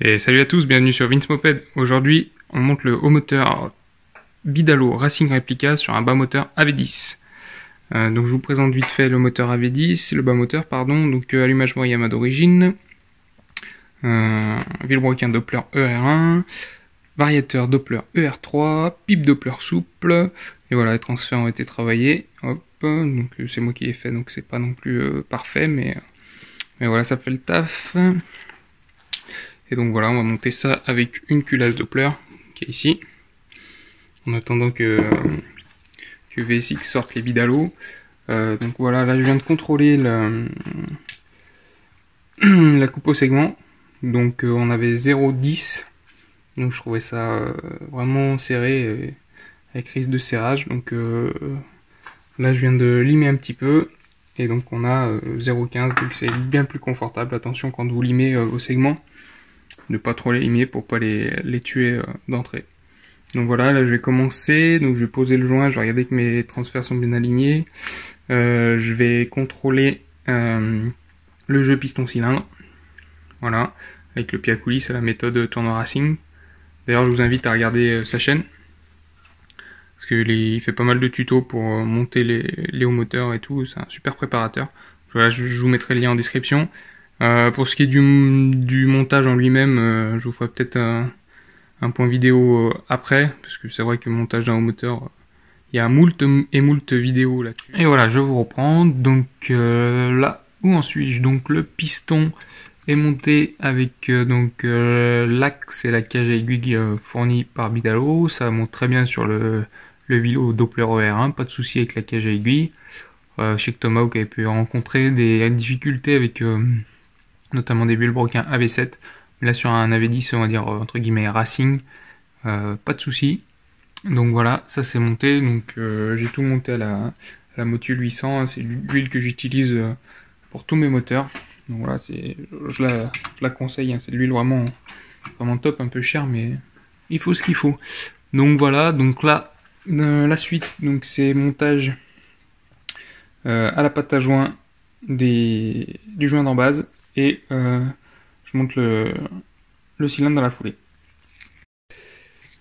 Et salut à tous, bienvenue sur Vince Moped. Aujourd'hui, on monte le haut moteur Bidalo Racing Replica sur un bas moteur AV10. Donc je vous présente vite fait le moteur AV10, le bas moteur pardon, donc allumage Moriyama d'origine, vilebrequin Doppler ER1, variateur Doppler ER3, pipe Doppler souple, et voilà, les transferts ont été travaillés, hop, donc c'est moi qui l'ai fait, donc c'est pas non plus parfait, mais voilà, ça fait le taf. Et donc voilà, on va monter ça avec une culasse Doppler qui est ici, en attendant que VSX sorte les Bidalo. Donc voilà, là je viens de contrôler la coupe au segment. Donc on avait 0,10, donc je trouvais ça vraiment serré, avec risque de serrage. Donc là je viens de limer un petit peu, et donc on a 0,15, donc c'est bien plus confortable. Attention quand vous limez au segment, ne pas trop les limer pour pas les tuer d'entrée. Donc voilà, là je vais commencer, donc je vais poser le joint, je vais regarder que mes transferts sont bien alignés. Je vais contrôler le jeu piston-cylindre, voilà, avec le pied à coulisses à la méthode Tournoi Racing. D'ailleurs je vous invite à regarder sa chaîne, parce qu'il fait pas mal de tutos pour monter les hauts moteurs et tout, c'est un super préparateur. Voilà, je vous mettrai le lien en description. Pour ce qui est du montage en lui-même, je vous ferai peut-être un point vidéo après, parce que c'est vrai que le montage d'un haut moteur, il y a moult vidéos là-dessus. Et voilà, je vous reprends. Donc là, où en suis-je? Donc le piston est monté avec l'axe et la cage à aiguille fournie par Bidalo. Ça monte très bien sur le vélo Doppler ER1, pas de souci avec la cage à aiguille. Je sais que Tomahawk avait pu rencontrer des difficultés avec notamment des vilebrequins AV7. Là sur un AV10, on va dire entre guillemets racing, pas de souci. Donc voilà, ça c'est monté. Donc j'ai tout monté à la Motul 800. C'est l'huile que j'utilise pour tous mes moteurs. Donc voilà, je la conseille. Hein, c'est de l'huile vraiment top, un peu cher, mais il faut ce qu'il faut. Donc voilà, donc là la suite, donc c'est montage à la pâte à joint du joint d'en base, et je monte le cylindre dans la foulée.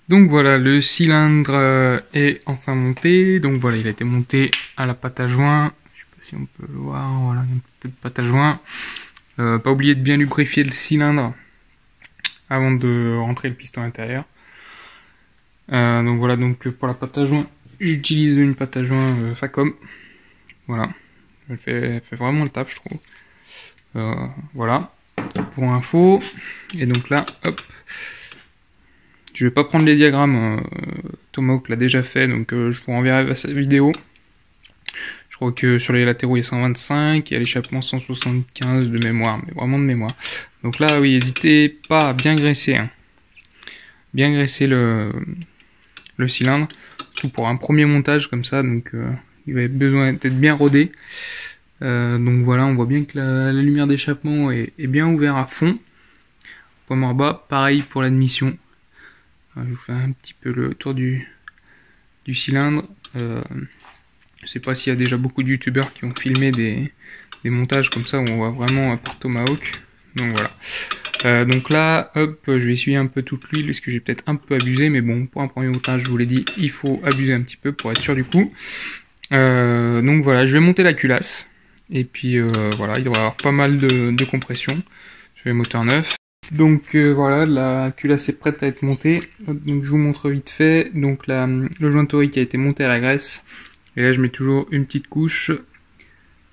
Donc voilà, le cylindre est enfin monté. Donc voilà, il a été monté à la pâte à joint. Je sais pas si on peut le voir. Voilà, un peu de pâte à joint. Pas oublier de bien lubrifier le cylindre avant de rentrer le piston à l'intérieur. Donc voilà, donc pour la pâte à joint, j'utilise une pâte à joint Facom. Voilà, elle fait vraiment le taf, je trouve. Voilà, pour info. Et donc là, hop. Je vais pas prendre les diagrammes, Tomahawk l'a déjà fait, donc je vous renverrai sa vidéo. Je crois que sur les latéraux il y a 125, et à l'échappement 175 de mémoire, mais vraiment de mémoire. Donc là, oui, n'hésitez pas à bien graisser, hein. Bien graisser le cylindre, tout pour un premier montage comme ça, donc il va avoir besoin d'être bien rodé. Donc voilà, on voit bien que la lumière d'échappement est bien ouverte à fond. Point mort bas, pareil pour l'admission. Je vous fais un petit peu le tour du cylindre. Je sais pas s'il y a déjà beaucoup de youtubeurs qui ont filmé des montages comme ça où on voit vraiment par Tomahawk. Donc voilà. Donc là, hop, je vais essuyer un peu toute l'huile parce que j'ai peut-être un peu abusé, mais bon, pour un premier montage, je vous l'ai dit, il faut abuser un petit peu pour être sûr du coup. Donc voilà, je vais monter la culasse. Et puis voilà, il devrait y avoir pas mal de compression sur les moteurs neufs. Donc voilà, la culasse est prête à être montée. Donc je vous montre vite fait. Donc le joint torique a été monté à la graisse. Et là je mets toujours une petite couche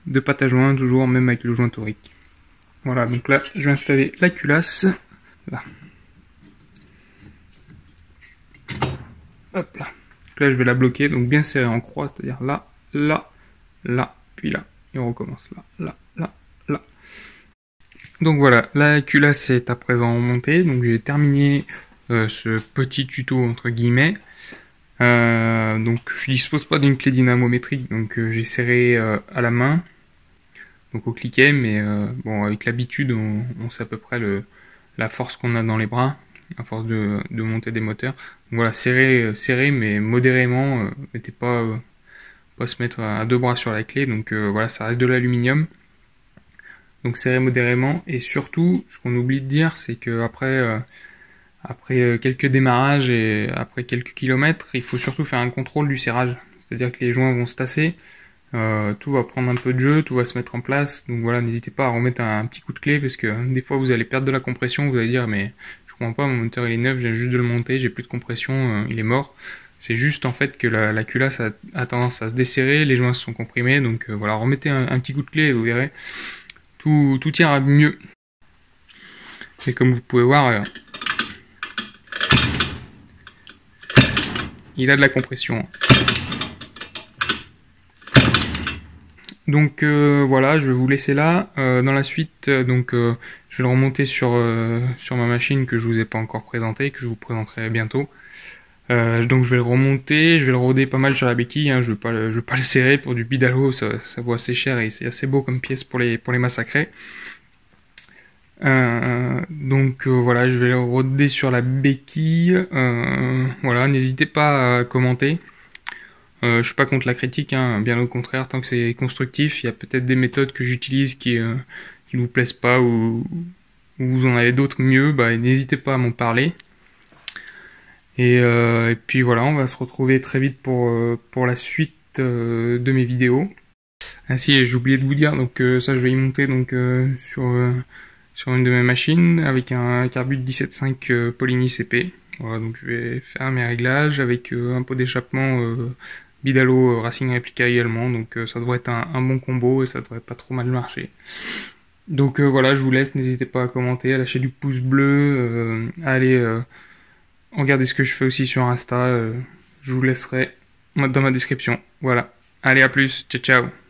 de pâte à joint, toujours même avec le joint torique. Voilà, donc là je vais installer la culasse. Là. Hop là. Donc là je vais la bloquer, donc bien serrée en croix, c'est-à-dire là, là, là, puis là. Et on recommence là, là, là, là. Donc voilà, la culasse est à présent montée, donc j'ai terminé ce petit tuto entre guillemets. Donc je dispose pas d'une clé dynamométrique, donc j'ai serré à la main, donc au cliquet, mais bon, avec l'habitude on sait à peu près la force qu'on a dans les bras. à force de monter des moteurs. Donc voilà, serré mais modérément, mettez pas se mettre à deux bras sur la clé, donc voilà, ça reste de l'aluminium. Donc serré modérément, et surtout, ce qu'on oublie de dire, c'est que après quelques démarrages et après quelques kilomètres, il faut surtout faire un contrôle du serrage. C'est-à-dire que les joints vont se tasser, tout va prendre un peu de jeu, tout va se mettre en place. Donc voilà, n'hésitez pas à remettre un petit coup de clé, parce que des fois vous allez perdre de la compression, vous allez dire mais je comprends pas, mon moteur il est neuf, j'ai juste de le monter, j'ai plus de compression, il est mort. C'est juste en fait que la culasse a tendance à se desserrer, les joints se sont comprimés, donc voilà, remettez un petit coup de clé et vous verrez, tout ira mieux. Et comme vous pouvez voir, il a de la compression. Donc voilà, je vais vous laisser là. Dans la suite, je vais le remonter sur ma machine que je vous ai pas encore présentée, que je vous présenterai bientôt. Donc je vais le remonter, je vais le rôder pas mal sur la béquille, hein, je vais pas le serrer pour du bidalo, ça vaut assez cher et c'est assez beau comme pièce pour les massacrer. Voilà, je vais le rôder sur la béquille. Voilà, n'hésitez pas à commenter. Je suis pas contre la critique, hein, bien au contraire, tant que c'est constructif. Il y a peut-être des méthodes que j'utilise qui vous plaisent pas ou vous en avez d'autres mieux, bah n'hésitez pas à m'en parler. Et puis voilà, on va se retrouver très vite pour la suite de mes vidéos. Ainsi, j'ai oublié de vous dire, donc ça je vais y monter donc sur une de mes machines avec un carbu de 17.5 Poligny CP. Voilà, donc je vais faire mes réglages avec un pot d'échappement Bidalo Racing Replica également, donc ça devrait être un bon combo et ça devrait pas trop mal marcher. Donc voilà, je vous laisse, n'hésitez pas à commenter, à lâcher du pouce bleu, à aller regarder ce que je fais aussi sur Insta, je vous laisserai dans ma description. Voilà, allez à plus, ciao ciao.